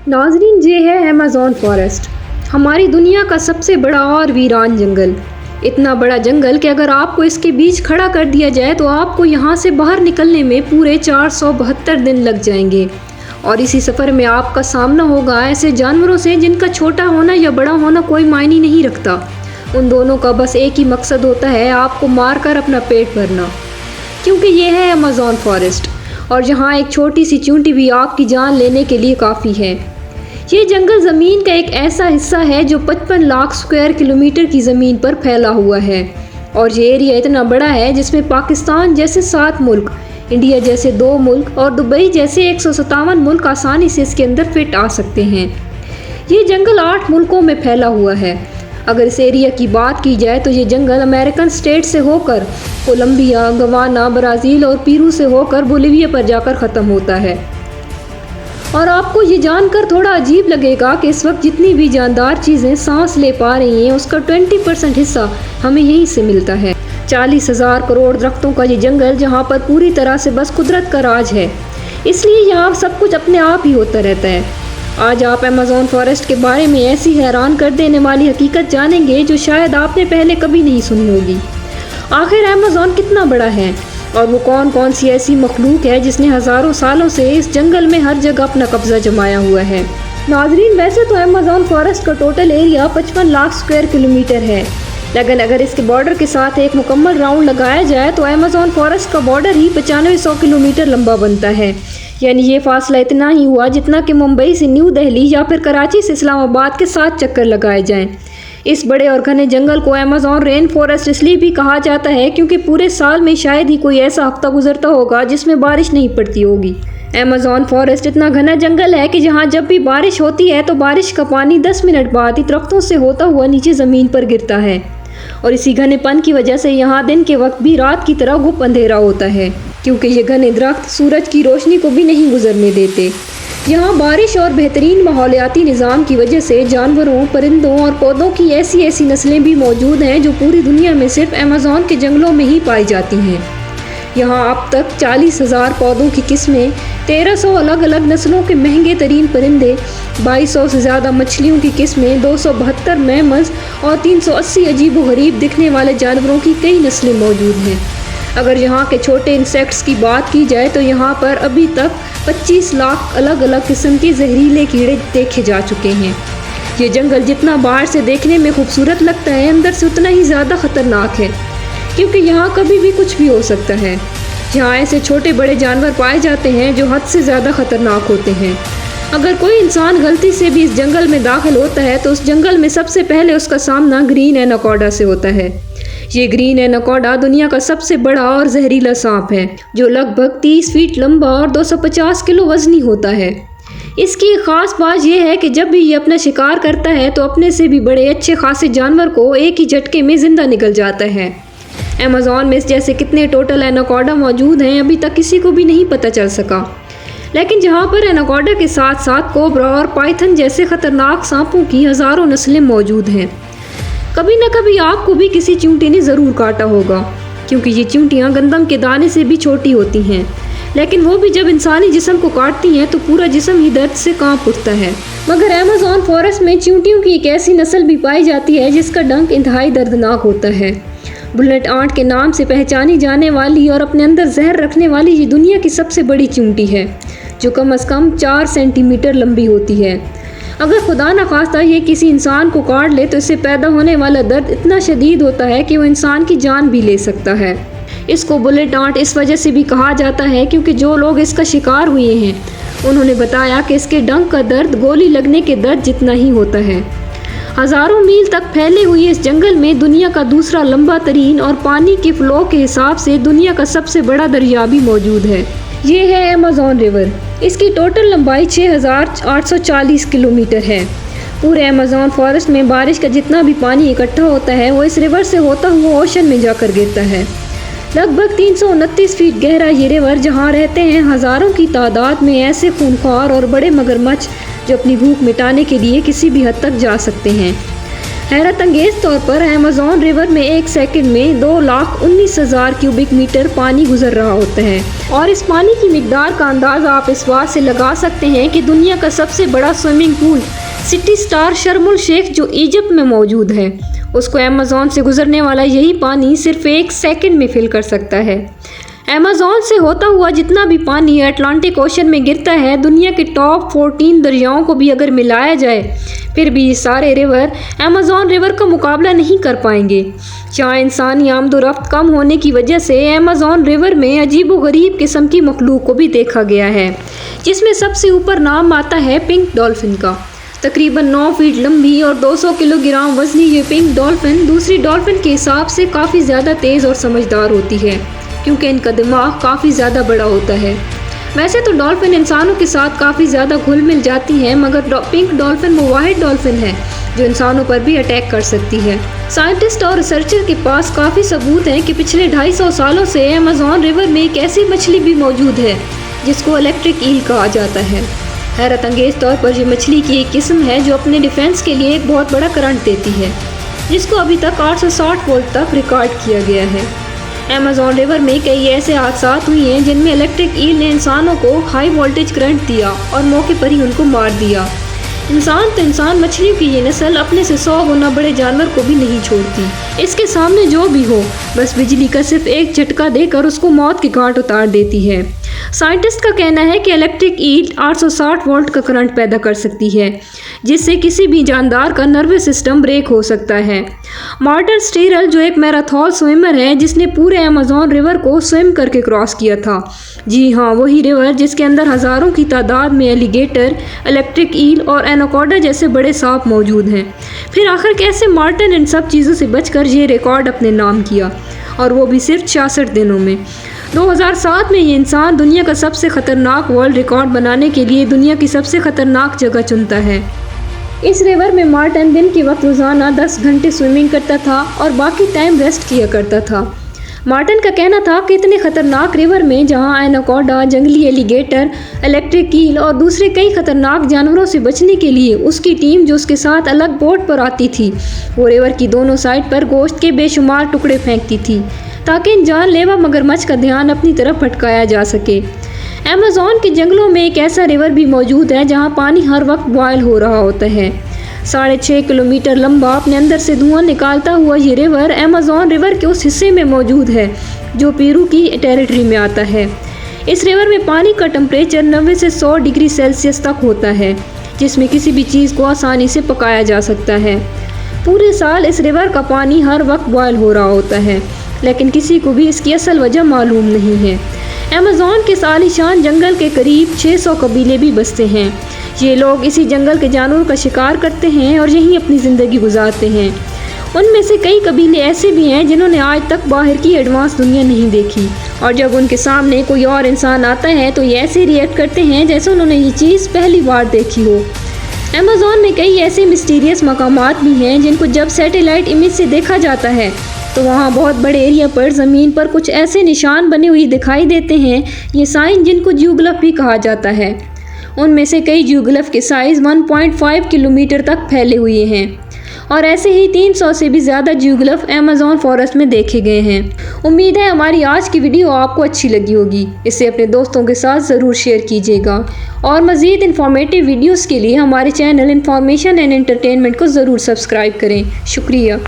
नाज़रीन, ये है अमेज़न फॉरेस्ट, हमारी दुनिया का सबसे बड़ा और वीरान जंगल। इतना बड़ा जंगल कि अगर आपको इसके बीच खड़ा कर दिया जाए तो आपको यहाँ से बाहर निकलने में पूरे 472 दिन लग जाएंगे। और इसी सफ़र में आपका सामना होगा ऐसे जानवरों से जिनका छोटा होना या बड़ा होना कोई मायने नहीं रखता। उन दोनों का बस एक ही मकसद होता है, आपको मार कर अपना पेट भरना। क्योंकि ये है अमेज़न फॉरेस्ट, और जहाँ एक छोटी सी चींटी भी आपकी जान लेने के लिए काफ़ी है। ये जंगल ज़मीन का एक ऐसा हिस्सा है जो 55 लाख स्क्वायर किलोमीटर की ज़मीन पर फैला हुआ है। और ये एरिया इतना बड़ा है जिसमें पाकिस्तान जैसे 7 मुल्क, इंडिया जैसे 2 मुल्क और दुबई जैसे 157 मुल्क आसानी से इसके अंदर फिट आ सकते हैं। ये जंगल 8 मुल्कों में फैला हुआ है। अगर इस एरिया की बात की जाए तो ये जंगल अमेरिकन स्टेट से होकर कोलंबिया, गवाना, ब्राज़ील और पेरू से होकर बोलिविया पर जाकर ख़त्म होता है। और आपको ये जानकर थोड़ा अजीब लगेगा कि इस वक्त जितनी भी जानदार चीज़ें सांस ले पा रही हैं उसका 20% हिस्सा हमें यहीं से मिलता है। 40,000 करोड़ दरख्तों का ये जंगल, जहाँ पर पूरी तरह से बस कुदरत का राज है, इसलिए यहाँ सब कुछ अपने आप ही होता रहता है। आज आप अमेज़न फॉरेस्ट के बारे में ऐसी हैरान कर देने वाली हकीकत जानेंगे जो शायद आपने पहले कभी नहीं सुनी होगी। आखिर अमेज़न कितना बड़ा है और वो कौन कौन सी ऐसी मखलूक है जिसने हज़ारों सालों से इस जंगल में हर जगह अपना कब्जा जमाया हुआ है। नाजरीन, वैसे तो अमेज़न फॉरेस्ट का total area 55 lakh square kilometre है, लेकिन अगर इसके बॉर्डर के साथ एक मुकम्मल राउंड लगाया जाए तो अमेज़न फॉरेस्ट का बॉर्डर ही 9500 किलोमीटर लंबा बनता है। यानी ये फासला इतना ही हुआ जितना कि मुंबई से न्यू दिल्ली या फिर कराची से इस्लामाबाद के 7 चक्कर लगाए जाएं। इस बड़े और घने जंगल को अमेज़न रेन फॉरेस्ट इसलिए भी कहा जाता है क्योंकि पूरे साल में शायद ही कोई ऐसा हफ्ता गुजरता होगा जिसमें बारिश नहीं पड़ती होगी। अमेज़न फॉरेस्ट इतना घना जंगल है कि जहाँ जब भी बारिश होती है तो बारिश का पानी 10 मिनट बाद ही दरख्तों से होता हुआ नीचे ज़मीन पर गिरता है। और इसी घनेपन की वजह से यहाँ दिन के वक्त भी रात की तरह गुप अंधेरा होता है, क्योंकि ये घने दरख्त सूरज की रोशनी को भी नहीं गुजरने देते। यहाँ बारिश और बेहतरीन माहौलियाती निज़ाम की वजह से जानवरों, परिंदों और पौधों की ऐसी ऐसी नस्लें भी मौजूद हैं जो पूरी दुनिया में सिर्फ अमेज़न के जंगलों में ही पाई जाती हैं। यहाँ अब तक 40,000 पौधों की किस्में, 1300 अलग अलग नस्लों के महंगे तरीन परिंदे, 2200 से ज़्यादा मछलियों की किस्में, 272 मैमल्स और 380 अजीबोगरीब दिखने वाले जानवरों की कई नस्लें मौजूद हैं। अगर यहाँ के छोटे इंसेक्ट्स की बात की जाए तो यहाँ पर अभी तक 25 लाख अलग अलग किस्म के जहरीले कीड़े देखे जा चुके हैं। ये जंगल जितना बाहर से देखने में खूबसूरत लगता है, अंदर से उतना ही ज़्यादा ख़तरनाक है, क्योंकि यहाँ कभी भी कुछ भी हो सकता है। यहाँ ऐसे छोटे बड़े जानवर पाए जाते हैं जो हद से ज़्यादा ख़तरनाक होते हैं। अगर कोई इंसान गलती से भी इस जंगल में दाखिल होता है तो उस जंगल में सबसे पहले उसका सामना ग्रीन एनाकोंडा से होता है। ये ग्रीन एनाकोंडा दुनिया का सबसे बड़ा और जहरीला सांप है, जो लगभग 30 फीट लंबा और 250 किलो वजनी होता है। इसकी ख़ास बात यह है कि जब भी ये अपना शिकार करता है तो अपने से भी बड़े अच्छे खासे जानवर को एक ही झटके में ज़िंदा निकल जाता है। अमेज़न में इस जैसे कितने टोटल एनाकोंडा मौजूद हैं अभी तक किसी को भी नहीं पता चल सका। लेकिन जहाँ पर एनाकोंडा के साथ साथ कोबरा और पाइथन जैसे ख़तरनाक सांपों की हज़ारों नस्लें मौजूद हैं। कभी न कभी आपको भी किसी चींटी ने ज़रूर काटा होगा, क्योंकि ये चींटियाँ गंदम के दाने से भी छोटी होती हैं, लेकिन वो भी जब इंसानी जिस्म को काटती हैं तो पूरा जिस्म ही दर्द से कांप उठता है। मगर अमेज़न फॉरेस्ट में चींटियों की एक ऐसी नस्ल भी पाई जाती है जिसका डंक इंतहाई दर्दनाक होता है। बुलेट आंट के नाम से पहचानी जाने वाली और अपने अंदर जहर रखने वाली ये दुनिया की सबसे बड़ी चींटी है, जो कम से कम 4 सेंटीमीटर लंबी होती है। अगर खुदा न खास्ता ये किसी इंसान को काट ले तो इससे पैदा होने वाला दर्द इतना शदीद होता है कि वो इंसान की जान भी ले सकता है। इसको बुलेट आंट इस वजह से भी कहा जाता है क्योंकि जो लोग इसका शिकार हुए हैं उन्होंने बताया कि इसके डंक का दर्द गोली लगने के दर्द जितना ही होता है। हज़ारों मील तक फैले हुए इस जंगल में दुनिया का दूसरा लंबा तरीन और पानी के फ्लो के हिसाब से दुनिया का सबसे बड़ा दरिया भी मौजूद है। ये है अमेज़न रिवर। इसकी टोटल लंबाई 6840 किलोमीटर है। पूरे अमेज़न फॉरेस्ट में बारिश का जितना भी पानी इकट्ठा होता है वो इस रिवर से होता हुआ ओशन में जाकर गिरता है। लगभग 329 फीट गहरा ये रिवर, जहाँ रहते हैं हज़ारों की तादाद में ऐसे खूंखार और बड़े मगरमच्छ जो अपनी भूख मिटाने के लिए किसी भी हद तक जा सकते हैं। हैरत अंगेज तौर पर अमेज़न रिवर में एक सेकंड में 2,19,000 क्यूबिक मीटर पानी गुजर रहा होता है और इस पानी की मिकदार का अंदाज़ा आप इस बात से लगा सकते हैं कि दुनिया का सबसे बड़ा स्विमिंग पूल सिटी स्टार शर्म उल शेख जो इजिप्ट में मौजूद है, उसको अमेज़न से गुजरने वाला यही पानी सिर्फ एक सेकंड में फिल कर सकता है। अमेज़न से होता हुआ जितना भी पानी अटलांटिक ओशन में गिरता है, दुनिया के टॉप 14 दरियाओं को भी अगर मिलाया जाए फिर भी ये सारे रिवर अमेज़न रिवर का मुकाबला नहीं कर पाएंगे। जहाँ इंसानी आमदोरफ्त कम होने की वजह से अमेज़न रिवर में अजीबोगरीब किस्म की मखलूक को भी देखा गया है, जिसमें सबसे ऊपर नाम आता है पिंक डॉल्फिन का। तकरीबन 9 फीट लंबी और 200 किलोग्राम वजनी ये पिंक डॉल्फिन दूसरी डॉल्फिन के हिसाब से काफ़ी ज़्यादा तेज़ और समझदार होती है, क्योंकि इनका दिमाग काफ़ी ज़्यादा बड़ा होता है। वैसे तो डॉल्फिन इंसानों के साथ काफ़ी ज़्यादा घुल मिल जाती हैं, मगर पिंक डॉल्फिन वो वाहिद डॉल्फिन है जो इंसानों पर भी अटैक कर सकती है। साइंटिस्ट और रिसर्चर के पास काफ़ी सबूत हैं कि पिछले 250 सालों से अमेज़न रिवर में एक ऐसी मछली भी मौजूद है जिसको इलेक्ट्रिक ईल कहा जाता है। हैरत अंगेज तौर पर ये मछली की एक किस्म है जो अपने डिफेंस के लिए एक बहुत बड़ा करंट देती है, जिसको अभी तक 860 वोल्ट तक रिकॉर्ड किया गया है। अमेज़न रिवर में कई ऐसे हादसा हुए हैं जिनमें इलेक्ट्रिक ईल ने इंसानों को हाई वोल्टेज करंट दिया और मौके पर ही उनको मार दिया। इंसान तो इंसान, मछलियों की ये नस्ल अपने से 100 गुना बड़े जानवर को भी नहीं छोड़ती। इसके सामने जो भी हो, बस बिजली का सिर्फ एक झटका देकर उसको मौत के घाट उतार देती है। साइंटिस्ट का कहना है कि इलेक्ट्रिक ईल 860 वोल्ट का करंट पैदा कर सकती है, जिससे किसी भी जानदार का नर्वस सिस्टम ब्रेक हो सकता है। मार्टिन स्टीरल जो एक मैराथन स्विमर है जिसने पूरे अमेज़न रिवर को स्विम करके क्रॉस किया था। जी हाँ, वही रिवर जिसके अंदर हज़ारों की तादाद में एलिगेटर, इलेक्ट्रिक ईल और एनाकोडा जैसे बड़े सांप मौजूद हैं। फिर आखिर कैसे मार्टिन इन सब चीज़ों से बचकर ये रिकॉर्ड अपने नाम किया, और वो भी सिर्फ 66 दिनों में। 2007 में ये इंसान दुनिया का सबसे ख़तरनाक वर्ल्ड रिकॉर्ड बनाने के लिए दुनिया की सबसे ख़तरनाक जगह चुनता है। इस रिवर में मार्टिन दिन के वक्त रोज़ाना 10 घंटे स्विमिंग करता था और बाकी टाइम रेस्ट किया करता था। मार्टिन का कहना था कि इतने ख़तरनाक रिवर में जहां एनाकोडा, जंगली एलिगेटर, इलेक्ट्रिक ईल और दूसरे कई ख़तरनाक जानवरों से बचने के लिए उसकी टीम जो उसके साथ अलग बोट पर आती थी, वो रिवर की दोनों साइड पर गोश्त के बेशुमार टुकड़े फेंकती थी ताकि इन जानलेवा मगरमच्छ का ध्यान अपनी तरफ भटकाया जा सके। अमेज़न के जंगलों में एक ऐसा रिवर भी मौजूद है जहां पानी हर वक्त बॉयल हो रहा होता है। 6.5 किलोमीटर लंबा अपने अंदर से धुआं निकालता हुआ ये रिवर अमेज़न रिवर के उस हिस्से में मौजूद है जो पेरू की टेरिटरी में आता है। इस रिवर में पानी का टेम्परेचर 90 से 100 डिग्री सेल्सियस तक होता है, जिसमें किसी भी चीज़ को आसानी से पकाया जा सकता है। पूरे साल इस रिवर का पानी हर वक्त बॉयल हो रहा होता है, लेकिन किसी को भी इसकी असल वजह मालूम नहीं है। अमेज़न के आलीशान जंगल के करीब 600 कबीले भी बसते हैं। ये लोग इसी जंगल के जानवरों का शिकार करते हैं और यहीं अपनी ज़िंदगी गुजारते हैं। उनमें से कई कबीले ऐसे भी हैं जिन्होंने आज तक बाहर की एडवांस दुनिया नहीं देखी, और जब उनके सामने कोई और इंसान आता है तो ये ऐसे रिएक्ट करते हैं जैसे उन्होंने ये चीज़ पहली बार देखी हो। अमेज़न में कई ऐसे मिस्टीरियस मकामात भी हैं जिनको जब सैटेलाइट इमेज से देखा जाता है तो वहाँ बहुत बड़े एरिया पर ज़मीन पर कुछ ऐसे निशान बने हुए दिखाई देते हैं, ये साइन जिनको जियोग्लिफ भी कहा जाता है। उनमें से कई जियोग्लिफ के साइज़ 1.5 किलोमीटर तक फैले हुए हैं, और ऐसे ही 300 से भी ज़्यादा जियोग्लिफ अमेज़न फॉरेस्ट में देखे गए हैं। उम्मीद है हमारी आज की वीडियो आपको अच्छी लगी होगी। इसे अपने दोस्तों के साथ ज़रूर शेयर कीजिएगा, और मज़ीद इन्फॉर्मेटिव वीडियोज़ के लिए हमारे चैनल इन्फॉर्मेशन एंड एंटरटेनमेंट को ज़रूर सब्सक्राइब करें। शुक्रिया।